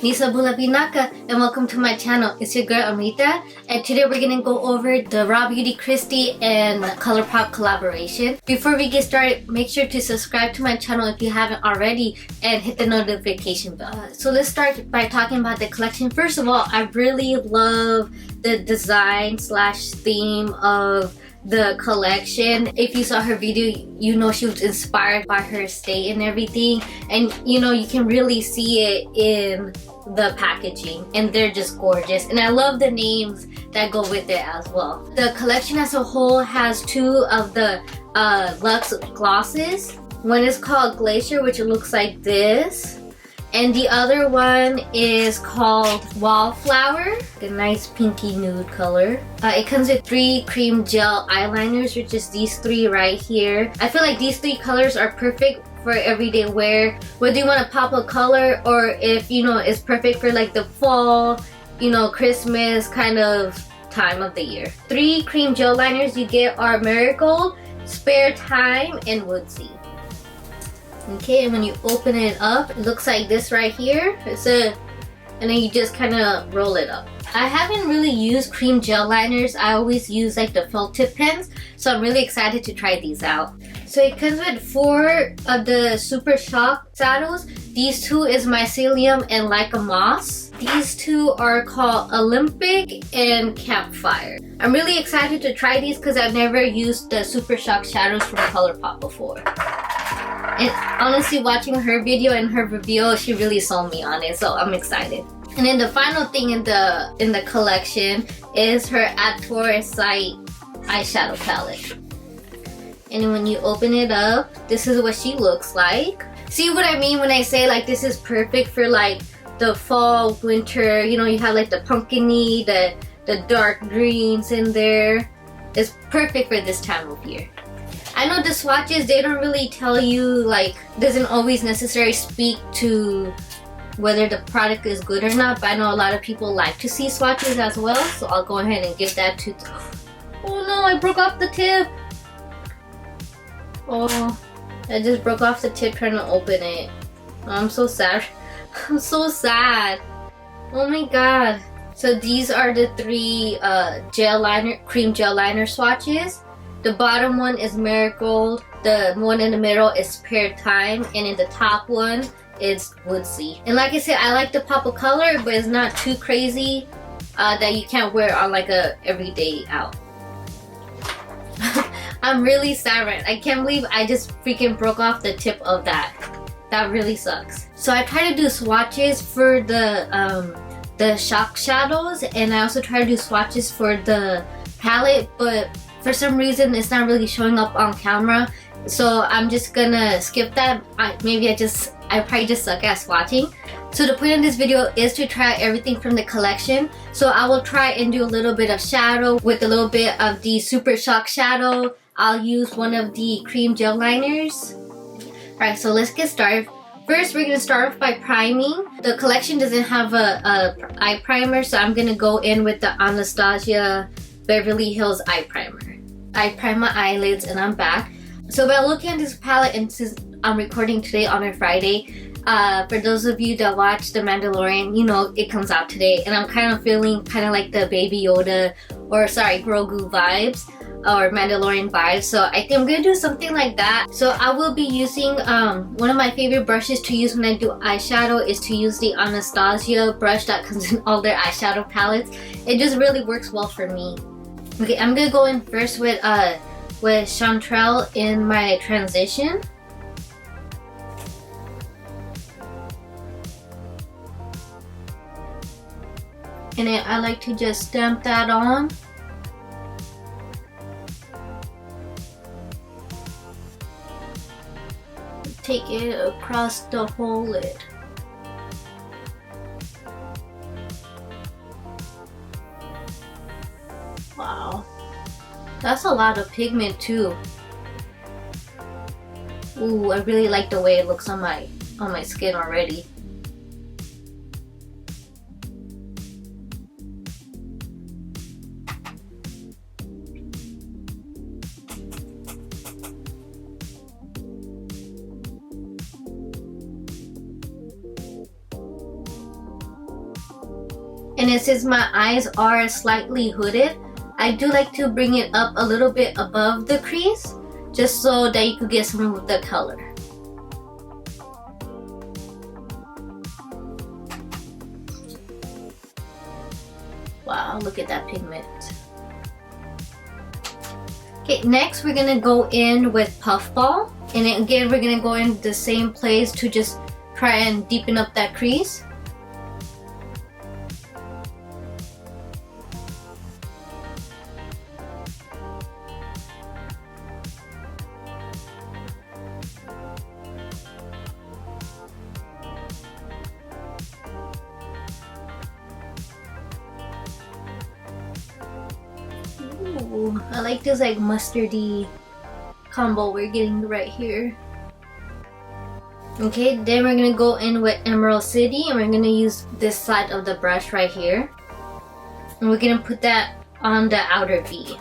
Nisa Bula Binaka, and welcome to my channel. It's your girl Amrita, and today we're gonna go over the Raw Beauty Kristi and ColourPop collaboration. Before we get started, make sure to subscribe to my channel if you haven't already and hit the notification bell. So let's start by talking about the collection. First of all, I really love the design slash theme of the collection. If you saw her video, you know she was inspired by her stay and everything, and you know you can really see it in the packaging, and they're just gorgeous, and I love the names that go with it as well. The collection as a whole has two of the luxe glosses. One is called Glacier, which looks like this, and the other one is called Wildflower, a nice pinky nude color. It comes with 3 Creme Gel eyeliners, which is these 3 right here. I feel like these 3 colors are perfect for everyday wear, whether you want to pop a color or if you know it's perfect for like the fall, you know, Christmas kind of time of the year. 3 Creme Gel liners you get are Marigold, Thyme, and Woodsy. Okay, and when you open it up, it looks like this right here. And then you just kind of roll it up. I haven't really used Creme Gel liners. I always use like the felt tip pens, so I'm really excited to try these out. So it comes with 4 of the Super Shock shadows. These 2 is Mycelium and Like a Moss. These 2 are called Olympic and Campfire. I'm really excited to try these because I've never used the Super Shock shadows from ColourPop before. And honestly, watching her video and her review, she really sold me on it, so I'm excited. And then the final thing in the collection is her At Sight eyeshadow palette. And when you open it up, this is what she looks like. See what I mean when I say like this is perfect for like the fall, winter, you know, you have like the pumpkin-y, the dark greens in there. It's perfect for this time of year. I know the swatches, they don't really tell you, like, doesn't always necessarily speak to whether the product is good or not, but I know a lot of people like to see swatches as well, so I'll go ahead and give that to... Oh no, I broke off the tip! Oh, I just broke off the tip trying to open it. Oh, I'm so sad. I'm so sad. Oh my god. So these are the 3 Creme Gel Liner swatches. The bottom one is Marigold, the one in the middle is Thyme, and in the top one is Woodsy. And like I said, I like the pop of color, but it's not too crazy that you can't wear on like a everyday out. I'm really sad, right? I can't believe I just freaking broke off the tip of that. That really sucks. So I try to do swatches for the shock shadows, and I also try to do swatches for the palette, but for some reason it's not really showing up on camera, so I'm just gonna skip that. I probably just suck at swatching. So the point of this video is to try everything from the collection. So I will try and do a little bit of shadow with a little bit of the Super Shock shadow. I'll use one of the Creme Gel liners. Alright, so let's get started. First, we're gonna start off by priming. The collection doesn't have a eye primer, so I'm gonna go in with the Anastasia Beverly Hills eye primer. I prime my eyelids and I'm back. So by looking at this palette, and since I'm recording today on a Friday, for those of you that watch The Mandalorian, you know it comes out today, and I'm kind of feeling kind of like the Baby Yoda, or sorry, Grogu vibes, or Mandalorian vibes. So I think I'm gonna do something like that. So I will be using, one of my favorite brushes to use when I do eyeshadow is to use the Anastasia brush that comes in all their eyeshadow palettes. It just really works well for me. Okay, I'm gonna go in first with Chanterelle in my transition. And then I like to just stamp that on. Take it across the whole lid. Wow, that's a lot of pigment too. Ooh, I really like the way it looks on my skin already. And then since my eyes are slightly hooded, I do like to bring it up a little bit above the crease, just so that you could get some of the color. Wow, look at that pigment. Okay, next we're gonna go in with Puffball. And then again, we're gonna go in the same place to just try and deepen up that crease. Ooh, I like this like mustardy combo we're getting right here. Okay, then we're gonna go in with Emerald City and we're gonna use this side of the brush right here. And we're gonna put that on the outer V.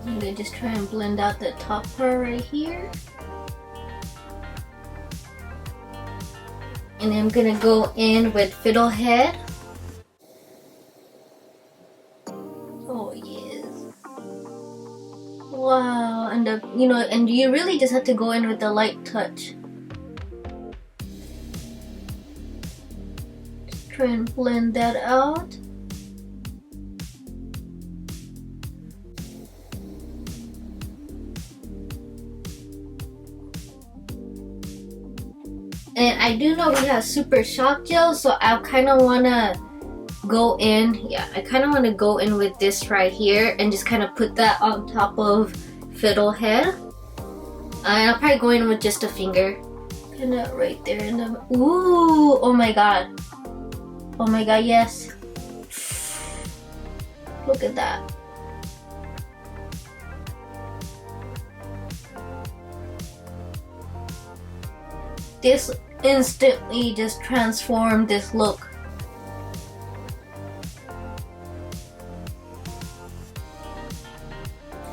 I'm gonna just try and blend out the top part right here. And then I'm gonna go in with FiddleHead. Oh yes. Wow, and and you really just have to go in with the light touch. Just try and blend that out. And I do know we have Super Shock Gel, so I kind of want to go in, I kind of want to go in with this right here and just kind of put that on top of FiddleHead. And I'll probably go in with just a finger. Kind of right there in the, ooh, oh my god. Oh my god, yes. Look at that. This instantly just transformed this look.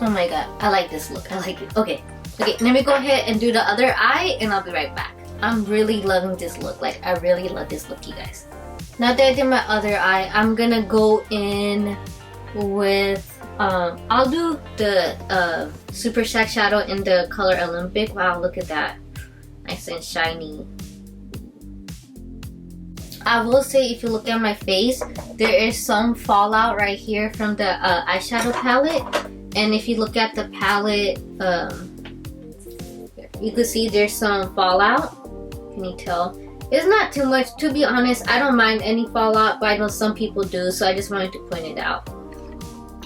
Oh my god, I like this look. I like it. Okay, let me go ahead and do the other eye and I'll be right back. I'm really loving this look. Like, I really love this look, you guys. Now that I did my other eye, I'm gonna go in with I'll do the Super Shack Shadow in the color Olympic. Wow, look at that. Nice and shiny. I will say, if you look at my face, there is some fallout right here from the eyeshadow palette. And if you look at the palette, you can see there's some fallout. Can you tell? It's not too much, to be honest. I don't mind any fallout, but I know some people do, so I just wanted to point it out.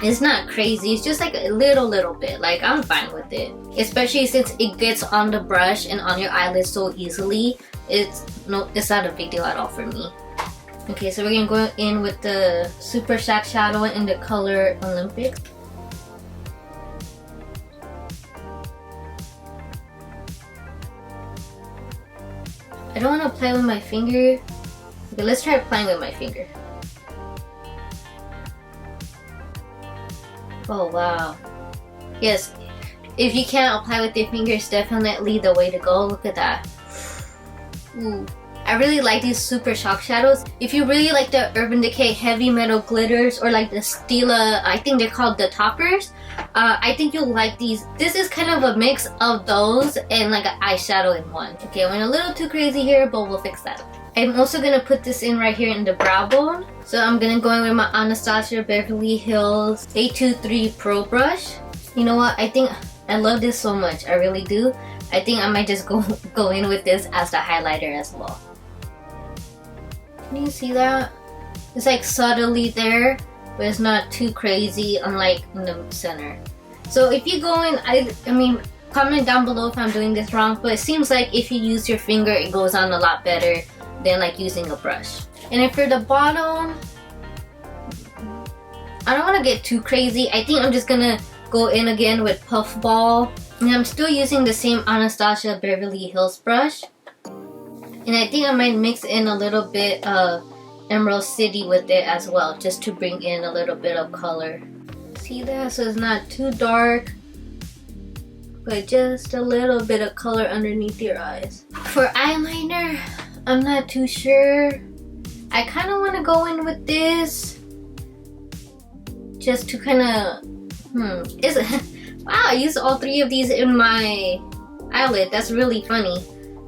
It's not crazy, it's just like a little bit. Like, I'm fine with it. Especially since it gets on the brush and on your eyelid so easily. It's not a big deal at all for me. Okay, so we're gonna go in with the Super Shack Shadow in the color Olympic. I don't want to play with my finger. Okay, let's try playing with my finger. Oh wow. Yes, if you can't apply with your fingers, definitely the way to go. Look at that. Ooh. I really like these Super Shock Shadows. If you really like the Urban Decay Heavy Metal Glitters or like the Stila, I think they're called the Toppers, I think you'll like these. This is kind of a mix of those and like an eyeshadow in one. Okay, I went a little too crazy here, but we'll fix that. I'm also gonna put this in right here in the brow bone. So I'm gonna go in with my Anastasia Beverly Hills 823 Pro Brush. You know what? I think I love this so much. I really do. I think I might just go in with this as the highlighter as well. Can you see that? It's like subtly there, but it's not too crazy, unlike in the center. So if you go in, I mean, comment down below if I'm doing this wrong, but it seems like if you use your finger, it goes on a lot better than like using a brush. And then for the bottom, I don't want to get too crazy. I think I'm just gonna go in again with Puffball. And I'm still using the same Anastasia Beverly Hills brush. And I think I might mix in a little bit of Emerald City with it as well, just to bring in a little bit of color. See that? So it's not too dark, but just a little bit of color underneath your eyes. For eyeliner, I'm not too sure. I kind of want to go in with this, just to kind of, wow, I used all three of these in my eyelid. That's really funny.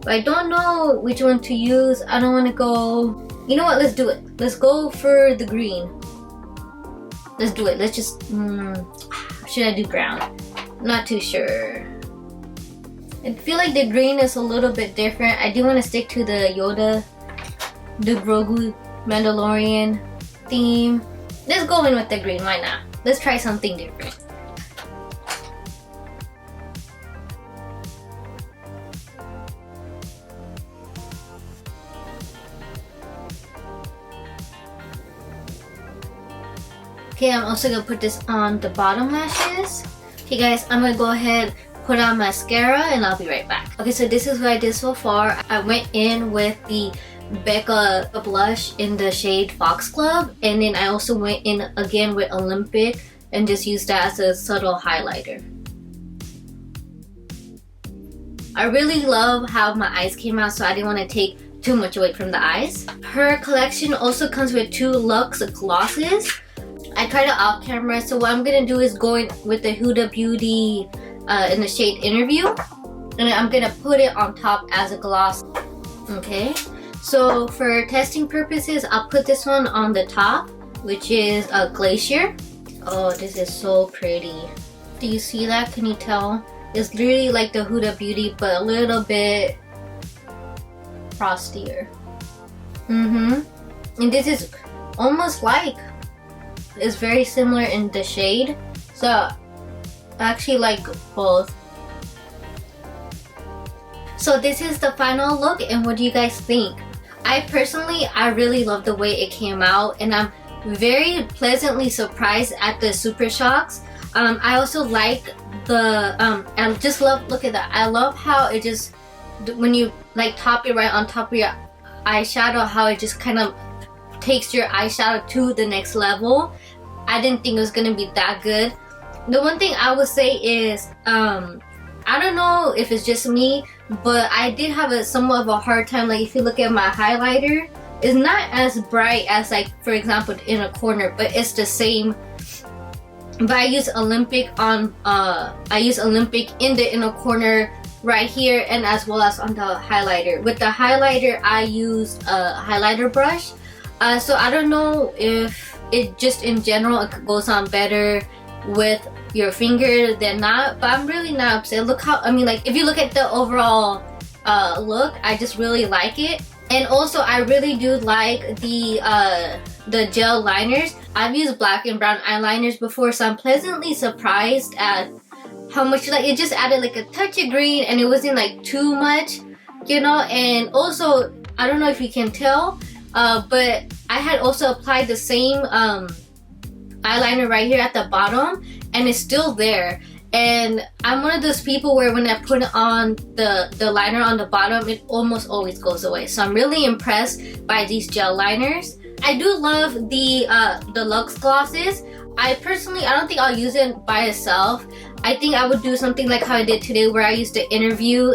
But I don't know which one to use. I don't want to go, you know what, let's do it. Let's go for the green. Let's do it. Let's just, should I do brown? Not too sure. I feel like the green is a little bit different. I do want to stick to the Yoda, the Grogu Mandalorian theme. Let's go in with the green, why not? Let's try something different. Okay, I'm also gonna put this on the bottom lashes. Okay guys, I'm gonna go ahead, put on mascara, and I'll be right back. Okay, so this is what I did so far. I went in with the Becca blush in the shade Foxglove, and then I also went in again with Olympic and just used that as a subtle highlighter. I really love how my eyes came out, so I didn't want to take too much away from the eyes. Her collection also comes with 2 Luxe glosses. I tried it off camera, so what I'm gonna do is go in with the Huda Beauty in the shade Interview, and I'm gonna put it on top as a gloss. Okay, so for testing purposes, I'll put this one on the top, which is a Glacier. Oh, this is so pretty. Do you see that? Can you tell? It's literally like the Huda Beauty, but a little bit frostier. And this is almost like, it's very similar in the shade, so I actually like both. So this is the final look, and what do you guys think? I really love the way it came out, and I'm very pleasantly surprised at the Super Shocks. I also like the I just love, look at that. I love how it just, when you like top it right on top of your eyeshadow, how it just kind of takes your eyeshadow to the next level. I didn't think it was gonna be that good. The one thing I would say is, I don't know if it's just me, but I did have somewhat of a hard time. Like if you look at my highlighter, it's not as bright as, like, for example, in a corner, but it's the same. But I use Olympic on, I use Olympic in the inner corner right here, and as well as on the highlighter. With the highlighter, I used a highlighter brush. So I don't know if it just in general it goes on better with your finger than not, but I'm really not upset. Look how, I mean, like if you look at the overall look, I just really like it. And also I really do like the gel liners. I've used black and brown eyeliners before, so I'm pleasantly surprised at how much, like, it just added like a touch of green, and it wasn't like too much, you know. And also, I don't know if you can tell, but I had also applied the same eyeliner right here at the bottom, and it's still there. And I'm one of those people where when I put on the liner on the bottom, it almost always goes away. So I'm really impressed by these gel liners. I do love the Luxe glosses. I don't think I'll use it by itself. I think I would do something like how I did today, where I used the Interview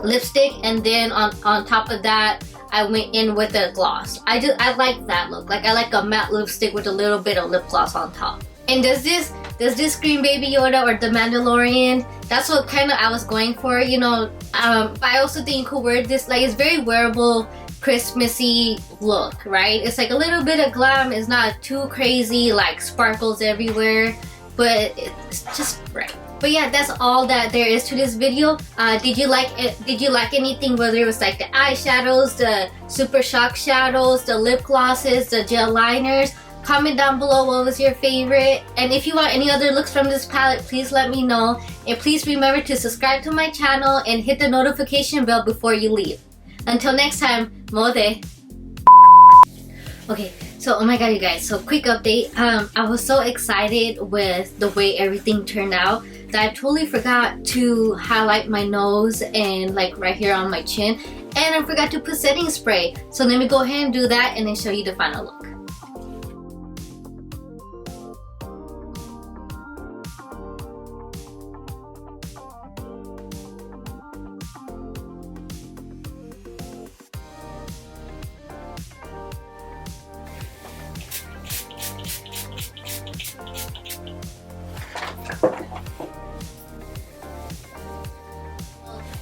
lipstick, and then on top of that, I went in with a gloss. I like that look. Like I like a matte lipstick with a little bit of lip gloss on top. And does this scream Baby Yoda or the Mandalorian? That's what kind of I was going for, you know. But I also think you could wear this, like, it's very wearable, Christmassy look, right? It's like a little bit of glam. It's not too crazy, like sparkles everywhere, but it's just right. But yeah, that's all that there is to this video. Did you like it? Did you like anything, whether it was like the eyeshadows, the Super Shock shadows, the lip glosses, the gel liners? Comment down below what was your favorite. And if you want any other looks from this palette, please let me know. And please remember to subscribe to my channel and hit the notification bell before you leave. Until next time, mode. Okay, so So oh my god you guys, so quick update. I was so excited with the way everything turned out that I totally forgot to highlight my nose and like right here on my chin, and I forgot to put setting spray. So let me go ahead and do that and then show you the final look.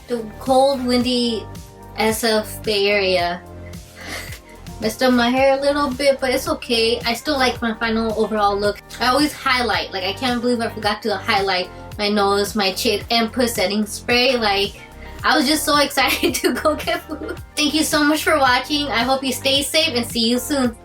The cold, windy SF Bay Area messed up my hair a little bit, but it's okay. I still like my final overall look. I always highlight, like I can't believe I forgot to highlight my nose, my chin, and put setting spray. Like I was just so excited to go get food. Thank you so much for watching. I hope you stay safe and see you soon.